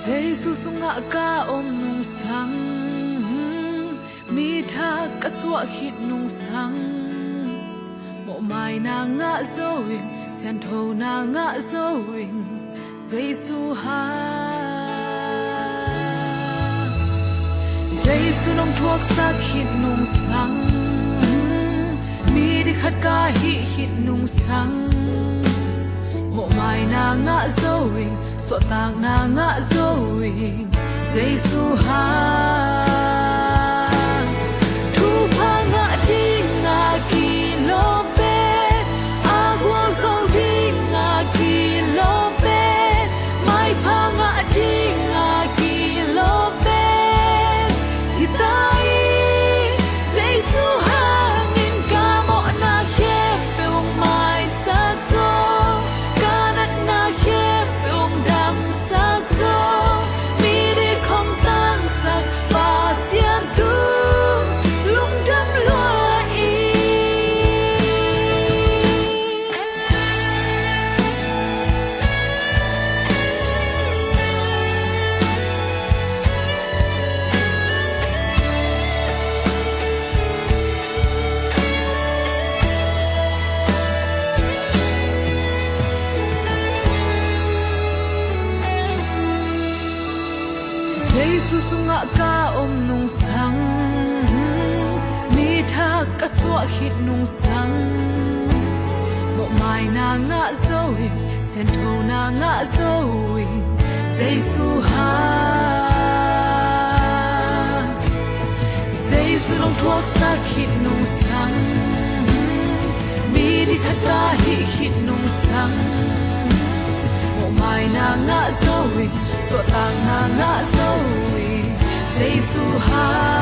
Jesus nga ka nung sang mi tha ka swa hit nung sang mo mai na nga zoing sen tho na nga zoing Jesus ha Jesus nong thuak sa hit nung sang mi di khat ka hit nung sang mo mai na nga zoing so tang na nga zoing Jesus ha tu pa nga di nga ki lo pe agwa so di nga ki lo pe mai pa nga di nga ki lo pe hitai Jesus ha ngin ka mo na he pe mai sa so Jesus nga ka nung sang mi tha ka swa hit nung sang mo mai na nga zoing sen tho na nga zoing Jesus ha Jesus nong thuak sa hit nung sang mi di khat ka hit nung sang mai na nga zoing so tang na nga zoing Jesus ha